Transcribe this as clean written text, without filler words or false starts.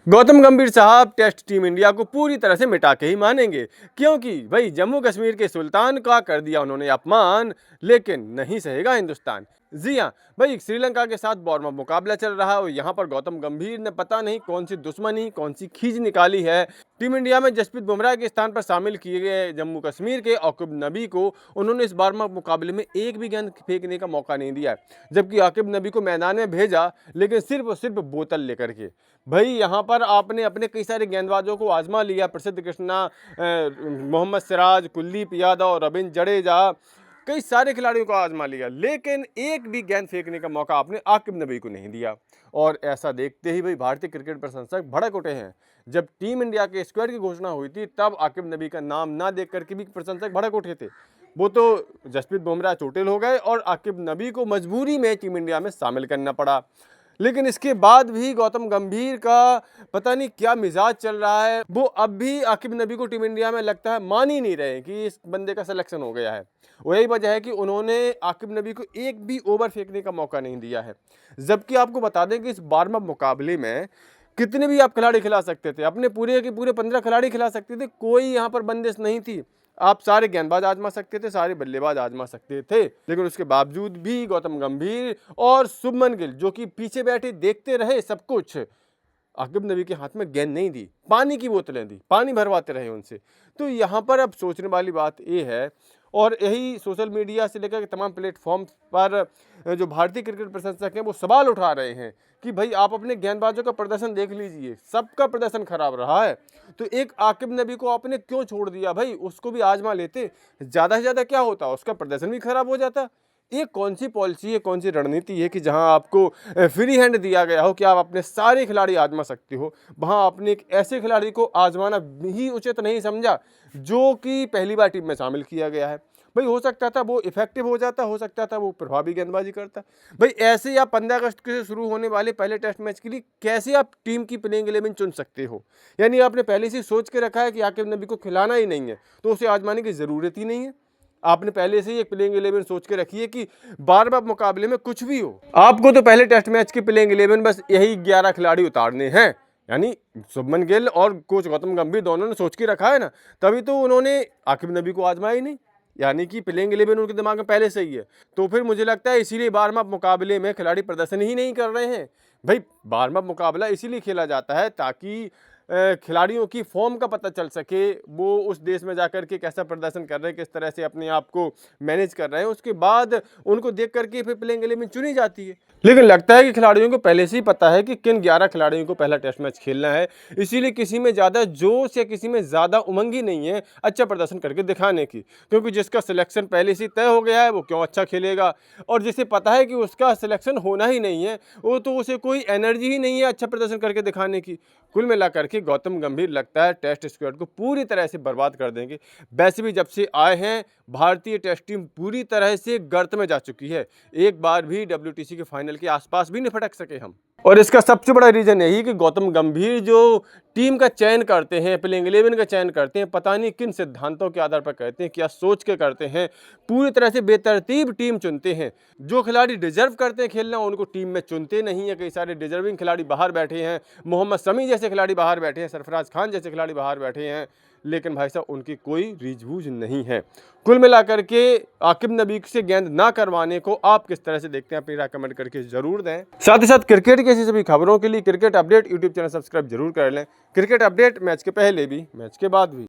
गौतम गंभीर साहब test team India को पूरी तरह से मिटा के ही मानेंगे, क्योंकि भाई जम्मू कश्मीर के सुल्तान का कर दिया उन्होंने अपमान, लेकिन नहीं सहेगा हिंदुस्तान। जी हाँ भाई, श्रीलंका के साथ वार्म अप मुकाबला चल रहा है और यहाँ पर गौतम गंभीर ने पता नहीं कौन सी दुश्मनी, कौन सी खींच निकाली है। टीम इंडिया में जसप्रीत बुमराह के स्थान पर शामिल किए गए जम्मू कश्मीर के आकिब नबी को उन्होंने इस वार्म अप मुकाबले में एक भी गेंद फेंकने का मौका नहीं दिया, जबकि आकिब नबी को मैदान में भेजा, लेकिन सिर्फ और सिर्फ बोतल लेकर के। भाई यहाँ पर आपने अपने कई सारे गेंदबाजों को आजमा लिया, प्रसिद्ध कृष्णा, मोहम्मद सिराज, कुलदीप यादव और रविंद्र जडेजा, कई सारे खिलाड़ियों को आजमा लिया, लेकिन एक भी गेंद फेंकने का मौका आपने आकिब नबी को नहीं दिया। और ऐसा देखते ही भाई भारतीय क्रिकेट प्रशंसक भड़क उठे हैं। जब टीम इंडिया के स्क्वाड की घोषणा हुई थी तब आकिब नबी का नाम ना देख करके भी प्रशंसक भड़क उठे थे। वो तो जसप्रीत बुमराह चोटिल हो गए और आकिब नबी को मजबूरी में टीम इंडिया में शामिल करना पड़ा। लेकिन इसके बाद भी गौतम गंभीर का पता नहीं क्या मिजाज चल रहा है, वो अब भी आकिब नबी को टीम इंडिया में लगता है मान ही नहीं रहे कि इस बंदे का सिलेक्शन हो गया है। वही वजह है कि उन्होंने आकिब नबी को एक भी ओवर फेंकने का मौका नहीं दिया है। जबकि आपको बता दें कि इस वार्म अप मुकाबले में कितने भी आप खिलाड़ी खिला सकते थे, अपने पूरे के पूरे 15 खिलाड़ी खिला सकते थे, कोई यहाँ पर बंदिश नहीं थी। आप सारे गेंदबाज आजमा सकते थे, सारे बल्लेबाज आजमा सकते थे, लेकिन उसके बावजूद भी गौतम गंभीर और शुभमन गिल जो कि पीछे बैठे देखते रहे सब कुछ, आकिब नबी के हाथ में गेंद नहीं दी, पानी की बोतलें दी, पानी भरवाते रहे उनसे। तो यहाँ पर अब सोचने वाली बात ये है, और यही सोशल मीडिया से लेकर तमाम प्लेटफॉर्म पर जो भारतीय क्रिकेट प्रशंसक हैं वो सवाल उठा रहे हैं कि भाई आप अपने गेंदबाजों का प्रदर्शन देख लीजिए, सबका प्रदर्शन खराब रहा है, तो एक आकिब नबी को आपने क्यों छोड़ दिया? भाई उसको भी आजमा लेते, ज़्यादा से ज़्यादा क्या होता, उसका प्रदर्शन भी खराब हो जाता। ये कौन सी पॉलिसी है, कौन सी रणनीति है कि जहां आपको फ्री हैंड दिया गया हो कि आप अपने सारे खिलाड़ी आजमा सकते हो, वहां आपने एक ऐसे खिलाड़ी को आजमाना ही उचित नहीं समझा जो कि पहली बार टीम में शामिल किया गया है। भाई हो सकता था वो इफेक्टिव हो जाता, हो सकता था वो प्रभावी गेंदबाजी करता। भाई ऐसे आप 15 अगस्त से शुरू होने वाले पहले टेस्ट मैच के लिए कैसे आप टीम की प्लेइंग 11 चुन सकते हो? यानी आपने पहले से सोच के रखा है कि आकिब नबी को खिलाना ही नहीं है, तो उसे आजमाने की ज़रूरत ही नहीं है। आपने पहले से ही एक प्लेइंग 11 सोच के रखी है कि बार बार मुकाबले में कुछ भी हो, आपको तो पहले टेस्ट मैच की प्लेइंग 11 बस यही 11 खिलाड़ी उतारने हैं। यानी शुभमन गिल और कोच गौतम गंभीर दोनों ने सोच के रखा है ना, तभी तो उन्होंने आकिब नबी को आजमाया ही नहीं। यानी कि प्लेइंग 11 उनके दिमाग में पहले से ही है। तो फिर मुझे लगता है इसीलिए वार्म अप मुकाबले में खिलाड़ी प्रदर्शन ही नहीं कर रहे हैं। भाई वार्म अप मुकाबला इसीलिए खेला जाता है ताकि खिलाड़ियों की फॉर्म का पता चल सके, वो उस देश में जाकर के कैसा प्रदर्शन कर रहे हैं, किस तरह से अपने आप को मैनेज कर रहे हैं, उसके बाद उनको देख करके फिर प्लेइंग 11 चुनी जाती है। लेकिन लगता है कि खिलाड़ियों को पहले से ही पता है कि किन 11 खिलाड़ियों को पहला टेस्ट मैच खेलना है, इसीलिए किसी में ज़्यादा जोश या किसी में ज़्यादा उमंग ही नहीं है अच्छा प्रदर्शन करके दिखाने की, क्योंकि जिसका सिलेक्शन पहले से तय हो गया है वो क्यों अच्छा खेलेगा, और जिसे पता है कि उसका सिलेक्शन होना ही नहीं है वो तो उसे कोई एनर्जी ही नहीं है अच्छा प्रदर्शन करके दिखाने की। कुल मिलाकर के गौतम गंभीर लगता है टेस्ट स्क्वाड को पूरी तरह से बर्बाद कर देंगे। वैसे भी जब से आए हैं भारतीय टेस्ट टीम पूरी तरह से गर्त में जा चुकी है, एक बार भी WTC के फाइनल के आसपास भी नहीं फटक सके हम। और इसका सबसे बड़ा रीजन यही कि गौतम गंभीर जो टीम का चयन करते हैं, प्लेइंग 11 का चयन करते हैं, पता नहीं किन सिद्धांतों के आधार पर करते हैं, क्या सोच के करते हैं, पूरी तरह से बेतरतीब टीम चुनते हैं। जो खिलाड़ी डिजर्व करते हैं खेलना उनको टीम में चुनते नहीं है। कई सारे डिजर्विंग खिलाड़ी बाहर बैठे हैं, मोहम्मद शमी जैसे खिलाड़ी बाहर बैठे हैं, सरफराज खान जैसे खिलाड़ी बाहर बैठे हैं, लेकिन भाई साहब उनकी कोई रीझबूझ नहीं है। कुल मिलाकर के आकिब नबी से गेंद ना करवाने को आप किस तरह से देखते हैं, अपनी राय कमेंट करके जरूर दें। साथ ही साथ क्रिकेट की ऐसी सभी खबरों के लिए cricket update YouTube channel subscribe जरूर कर लें। क्रिकेट अपडेट मैच के पहले भी, मैच के बाद भी।